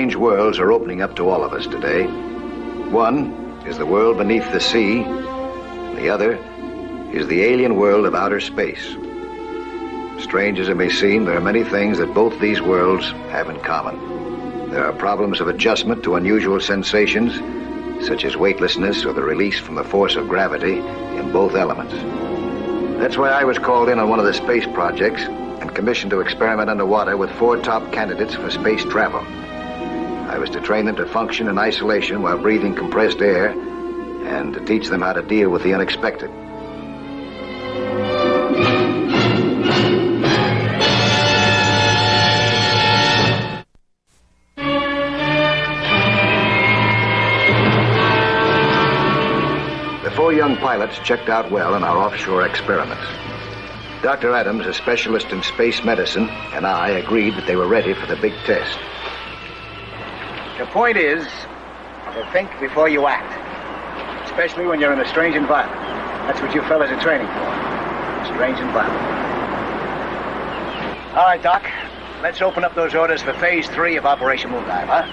strange worlds are opening up to all of us today. One is the world beneath the sea. The other is the alien world of outer space. Strange as it may seem, there are many things that both these worlds have in common. There are problems of adjustment to unusual sensations, such as weightlessness or the release from the force of gravity in both elements. That's why I was called in on one of the space projects and commissioned to experiment underwater with 4 top candidates for space travel. I was to train them to function in isolation while breathing compressed air and to teach them how to deal with the unexpected. The 4 young pilots checked out well in our offshore experiments. Dr. Adams, a specialist in space medicine, and I agreed that they were ready for the big test. The point is to think before you act, especially when you're in a strange environment. That's what you fellas are training for, a strange environment. All right, Doc, let's open up those orders for Phase 3 of Operation Moondive, huh?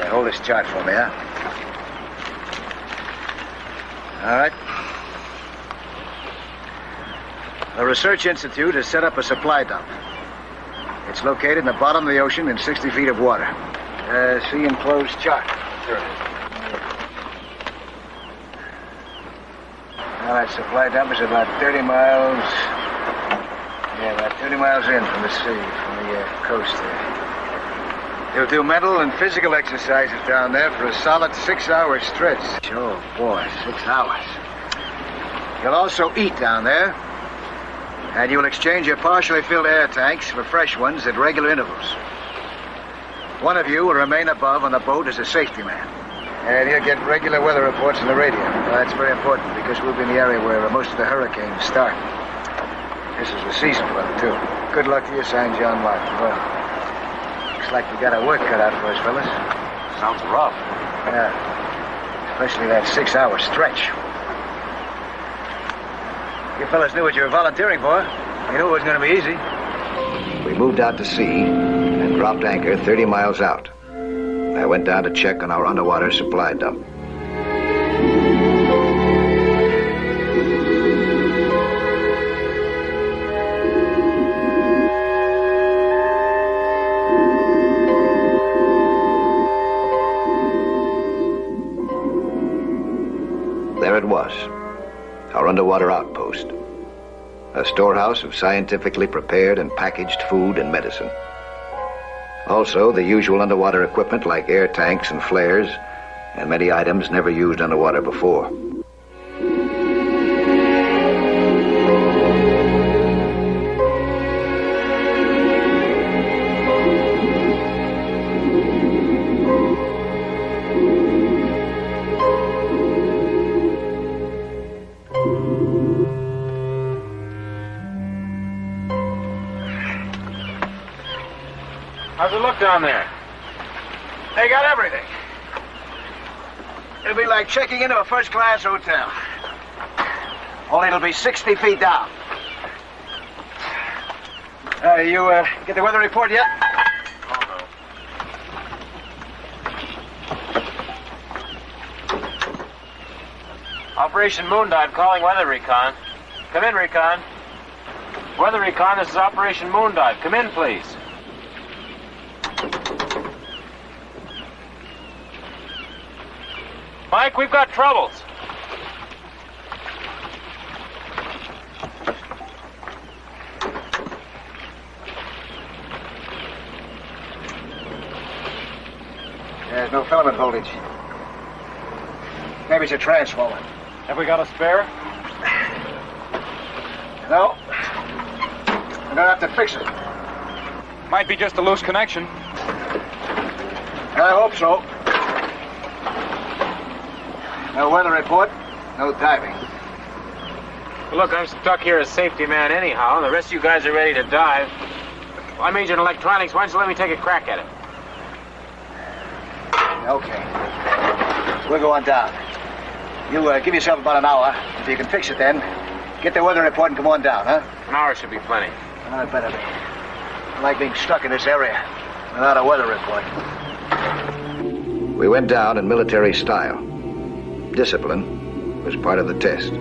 Hold this chart for me, huh? All right. The Research Institute has set up a supply dump. It's located in the bottom of the ocean in 60 feet of water. See enclosed chart. There it is. All right, supply dump is about 30 miles... Yeah, about 30 miles in from the sea, from the coast there. You'll do mental and physical exercises down there for a solid 6-hour stretch. Oh, boy, 6 hours. You'll also eat down there. And you'll exchange your partially filled air tanks for fresh ones at regular intervals. One of you will remain above on the boat as a safety man. And you'll get regular weather reports on the radio. That's very important because we'll be in the area where most of the hurricanes start. This is the season for them, too. Good luck to you, signed John Martin. Well, looks like we got our work cut out for us, fellas. Sounds rough. Yeah. Especially that 6-hour stretch. You fellas knew what you were volunteering for. You knew it wasn't going to be easy. We moved out to sea and dropped anchor 30 miles out. I went down to check on our underwater supply dump. There it was. Our underwater outpost, a storehouse of scientifically prepared and packaged food and medicine. Also, the usual underwater equipment like air tanks and flares, and many items never used underwater before. How's it look down there? They got everything. It'll be like checking into a first-class hotel. Only it'll be 60 feet down. You get the weather report yet? Oh, no. Operation Moondive calling Weather Recon. Come in, Recon. Weather Recon, this is Operation Moondive. Come in, please. Mike, we've got troubles. There's no filament voltage. Maybe it's a transformer. Have we got a spare? No. We're gonna have to fix it. Might be just a loose connection. I hope so. No weather report, no diving. Well, look, I'm stuck here as safety man anyhow, and the rest of you guys are ready to dive. Well, I majored in electronics. Why don't you let me take a crack at it? Okay. We'll go on down. You give yourself about an hour. If you can fix it then, get the weather report and come on down, huh? An hour should be plenty. Well, it better be. I like being stuck in this area without a weather report. We went down in military style. Discipline was part of the test.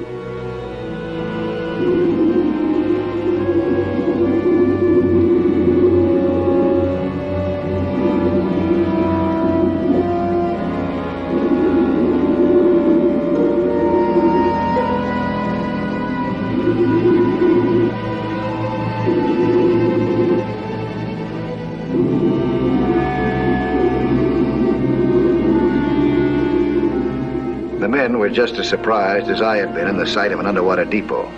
The men were just as surprised as I had been in the sight of an underwater depot.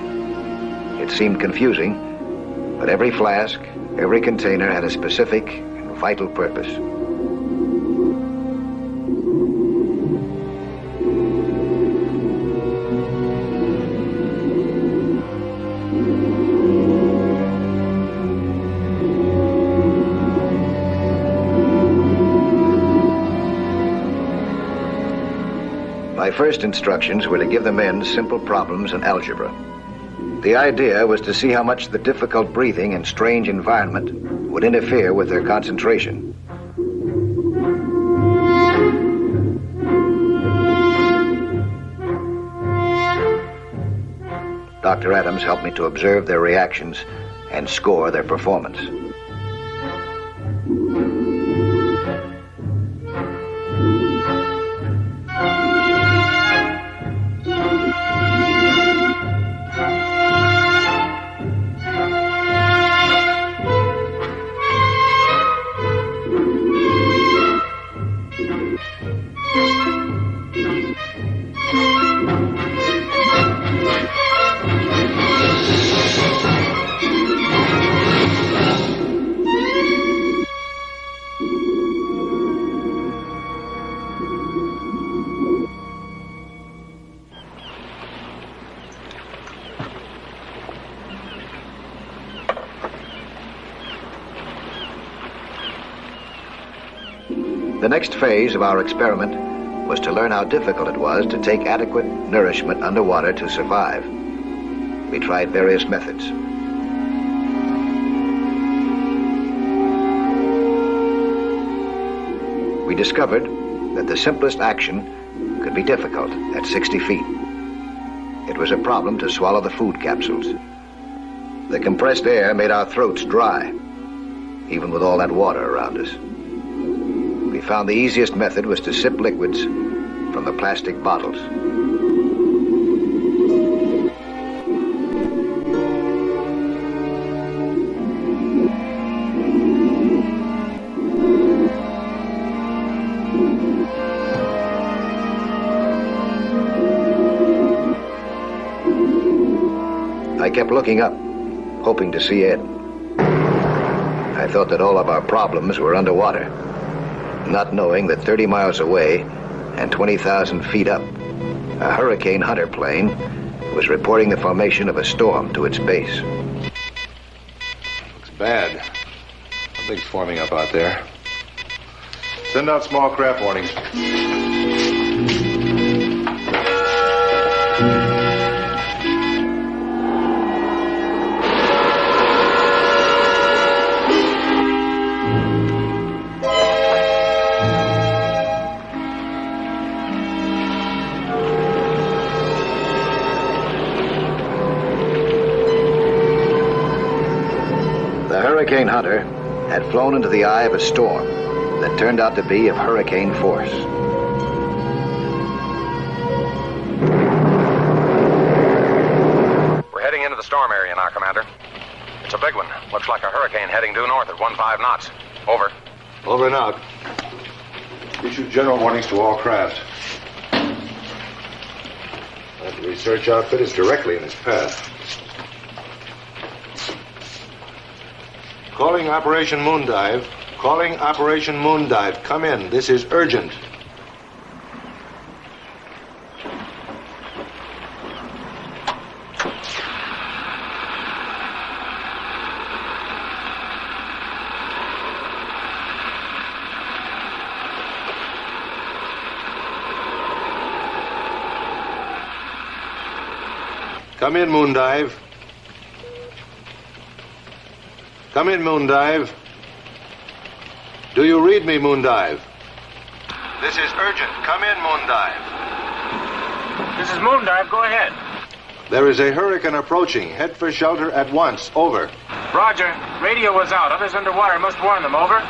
It seemed confusing, but every flask, every container had a specific and vital purpose. My first instructions were to give the men simple problems in algebra. The idea was to see how much the difficult breathing and strange environment would interfere with their concentration. Dr. Adams helped me to observe their reactions and score their performance. The next phase of our experiment was to learn how difficult it was to take adequate nourishment underwater to survive. We tried various methods. We discovered that the simplest action could be difficult at 60 feet. It was a problem to swallow the food capsules. The compressed air made our throats dry, even with all that water around us. We found the easiest method was to sip liquids from the plastic bottles. I kept looking up, hoping to see Ed. I thought that all of our problems were underwater, not knowing that 30 miles away and 20,000 feet up, a Hurricane Hunter plane was reporting the formation of a storm to its base. Looks bad. Something's forming up out there. Send out small craft warnings. Hurricane Hunter had flown into the eye of a storm that turned out to be of hurricane force. We're heading into the storm area now, Commander. It's a big one. Looks like a hurricane heading due north at 15 knots. Over. Over and out. Issue general warnings to all craft. That research outfit is directly in its path. Calling Operation Moondive. Calling Operation Moondive. Come in. This is urgent. Come in, Moondive. Come in, Moondive. Do you read me, Moondive? This is urgent. Come in, Moondive. This is Moondive. Go ahead. There is a hurricane approaching. Head for shelter at once. Over. Roger. Radio was out. Others underwater. Must warn them. Over.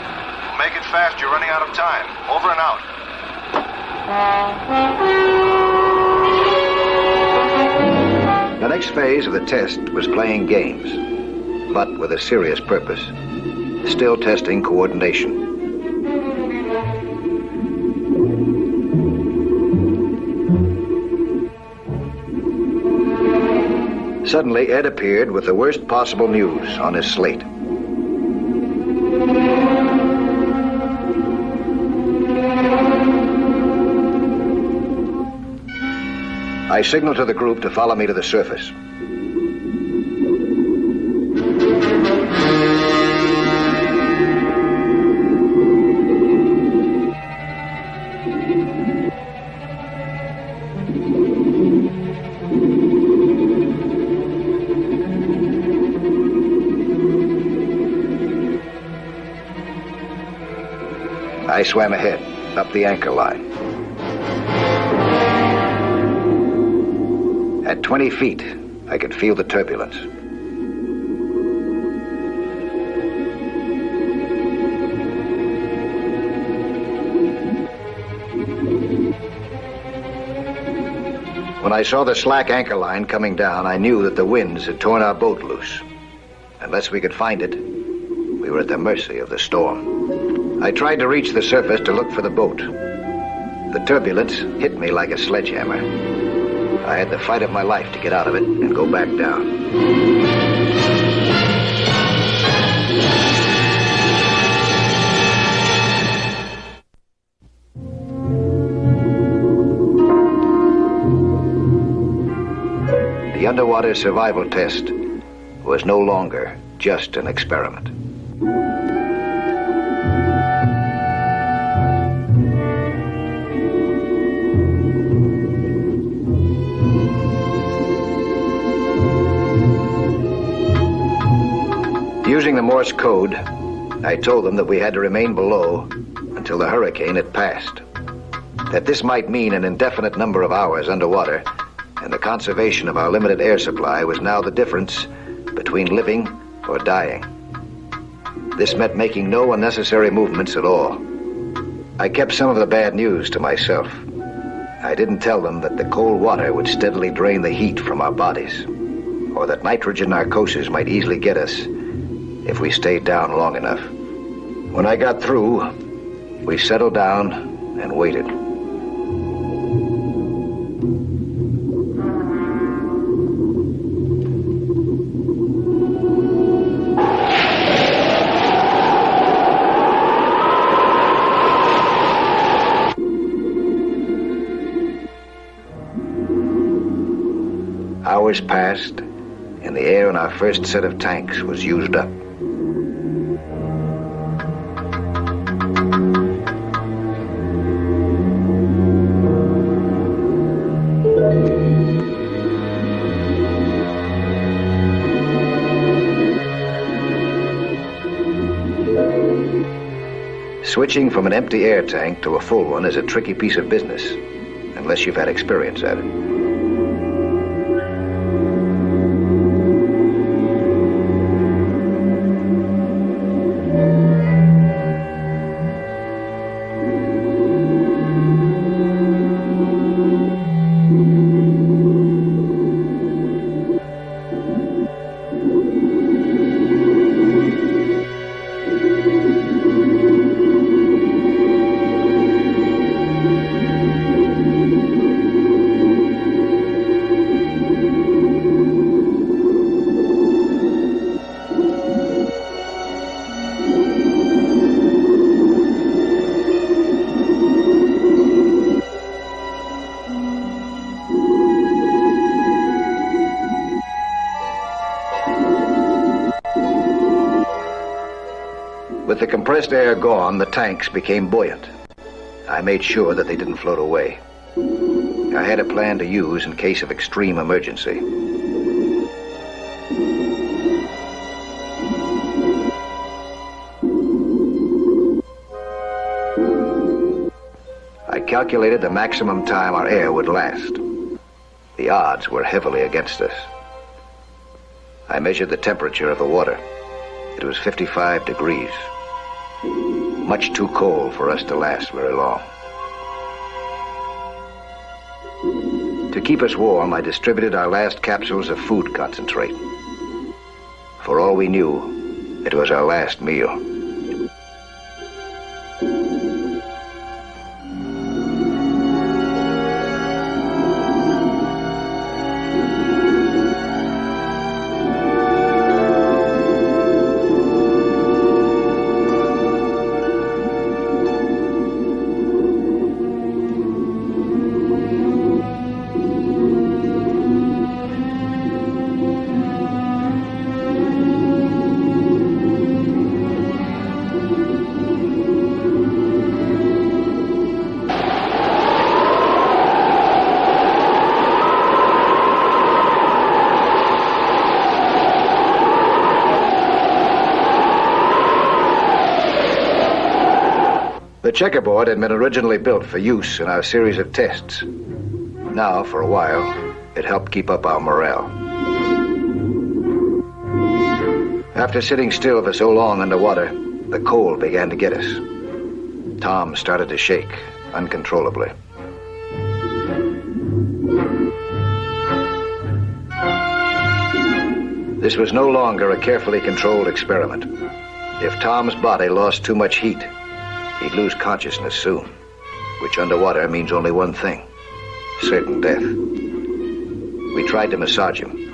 Make it fast. You're running out of time. Over and out. The next phase of the test was playing games, but with a serious purpose. Still testing coordination. Suddenly, Ed appeared with the worst possible news on his slate. I signaled to the group to follow me to the surface. I swam ahead, up the anchor line. At 20 feet, I could feel the turbulence. When I saw the slack anchor line coming down, I knew that the winds had torn our boat loose. Unless we could find it, we were at the mercy of the storm. I tried to reach the surface to look for the boat. The turbulence hit me like a sledgehammer. I had the fight of my life to get out of it and go back down. The underwater survival test was no longer just an experiment. Using the Morse code, I told them that we had to remain below until the hurricane had passed. That this might mean an indefinite number of hours underwater, and the conservation of our limited air supply was now the difference between living or dying. This meant making no unnecessary movements at all. I kept some of the bad news to myself. I didn't tell them that the cold water would steadily drain the heat from our bodies, or that nitrogen narcosis might easily get us if we stayed down long enough. When I got through, we settled down and waited. Hours passed, and the air in our first set of tanks was used up. Switching from an empty air tank to a full one is a tricky piece of business, unless you've had experience at it. With the compressed air gone, the tanks became buoyant. I made sure that they didn't float away. I had a plan to use in case of extreme emergency. calculated the maximum time our air would last. The odds were heavily against us. I measured the temperature of the water. It was 55 degrees. Much too cold for us to last very long. To keep us warm, I distributed our last capsules of food concentrate. For all we knew, it was our last meal. The checkerboard had been originally built for use in our series of tests. Now, for a while, it helped keep up our morale. After sitting still for so long underwater, the cold began to get us. Tom started to shake uncontrollably. This was no longer a carefully controlled experiment. If Tom's body lost too much heat, he'd lose consciousness soon, which underwater means only one thing: certain death. We tried to massage him.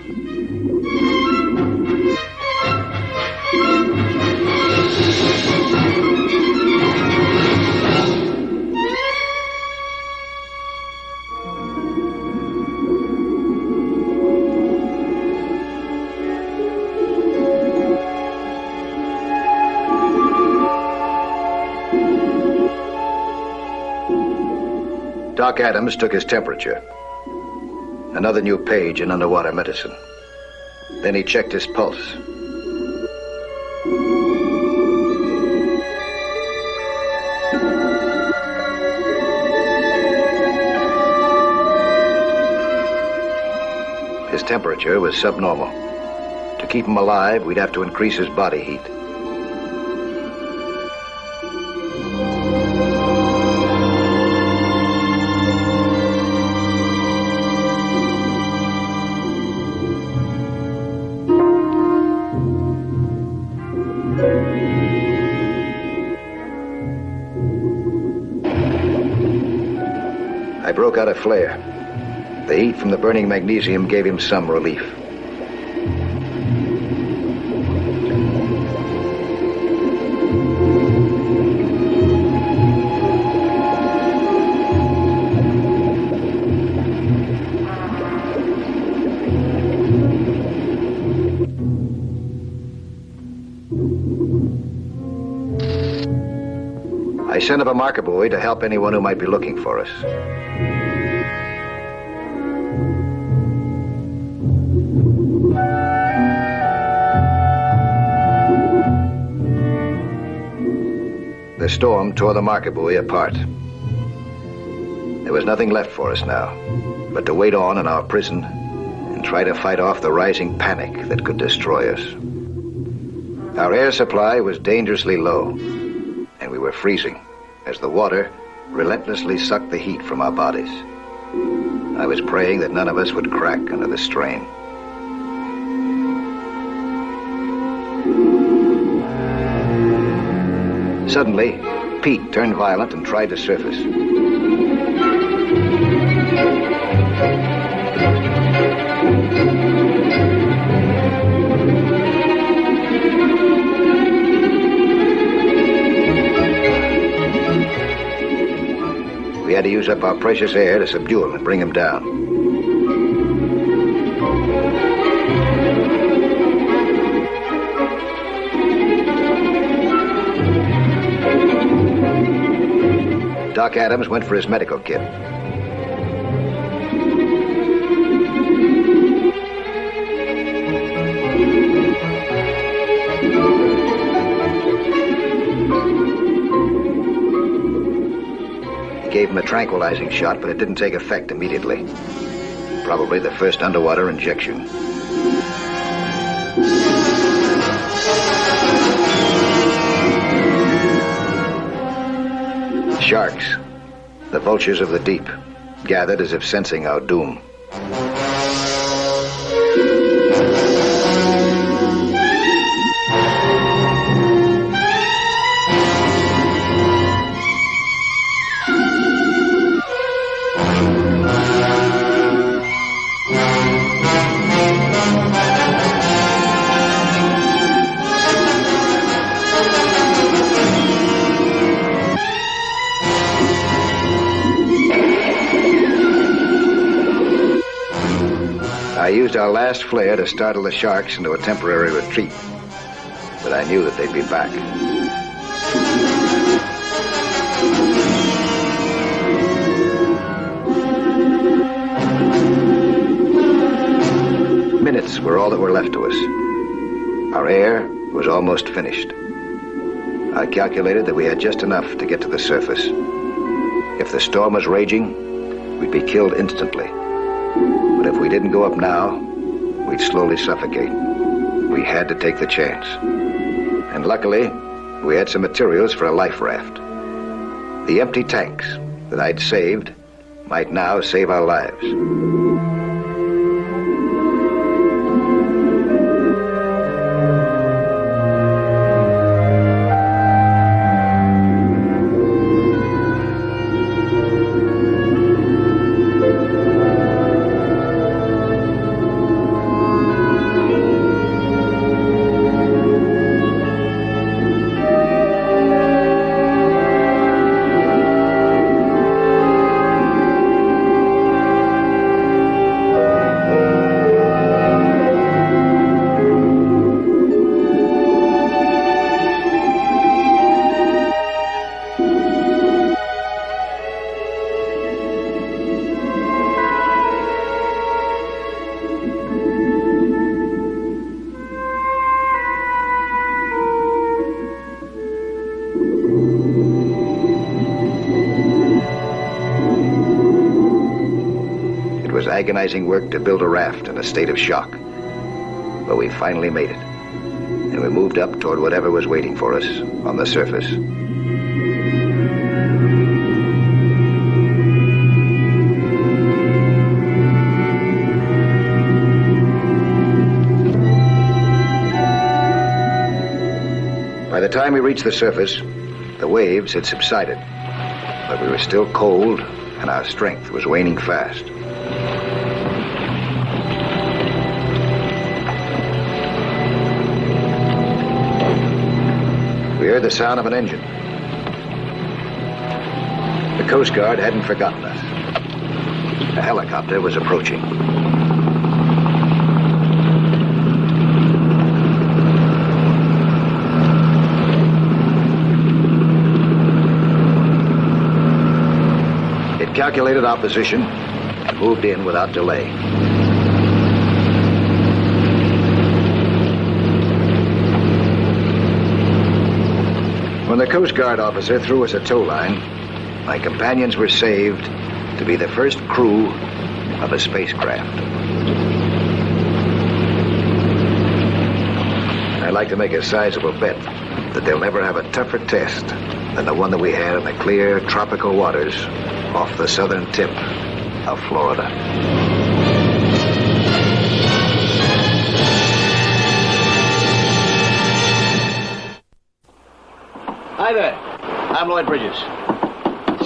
Doc Adams took his temperature. Another new page in underwater medicine. Then he checked his pulse. His temperature was subnormal. To keep him alive, we'd have to increase his body heat. I broke out a flare. The heat from the burning magnesium gave him some relief. I sent up a marker buoy to help anyone who might be looking for us. The storm tore the marker buoy apart. There was nothing left for us now but to wait on in our prison and try to fight off the rising panic that could destroy us. Our air supply was dangerously low, and we were freezing as the water relentlessly sucked the heat from our bodies. I was praying that none of us would crack under the strain. Suddenly, Pete turned violent and tried to surface. We had to use up our precious air to subdue him and bring him down. Doc Adams went for his medical kit. He gave him a tranquilizing shot, but it didn't take effect immediately. Probably the first underwater injection. Sharks, the vultures of the deep, gathered as if sensing our doom. I used our last flare to startle the sharks into a temporary retreat, but I knew that they'd be back. Minutes were all that were left to us. Our air was almost finished. I calculated that we had just enough to get to the surface. If the storm was raging, we'd be killed instantly. But if we didn't go up now, we'd slowly suffocate. We had to take the chance. And luckily, we had some materials for a life raft. The empty tanks that I'd saved might now save our lives. Agonizing work to build a raft in a state of shock. But we finally made it, and we moved up toward whatever was waiting for us on the surface. By the time we reached the surface, the waves had subsided, but we were still cold, and our strength was waning fast. We heard the sound of an engine. The Coast Guard hadn't forgotten us. A helicopter was approaching. It calculated our position and moved in without delay. When the Coast Guard officer threw us a tow line, my companions were saved to be the first crew of a spacecraft. I'd like to make a sizable bet that they'll never have a tougher test than the one that we had in the clear tropical waters off the southern tip of Florida. Hi there. I'm Lloyd Bridges.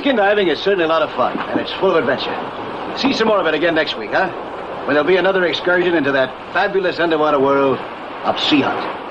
Skin diving is certainly a lot of fun, and it's full of adventure. See some more of it again next week, huh? When there'll be another excursion into that fabulous underwater world of Sea Hunt.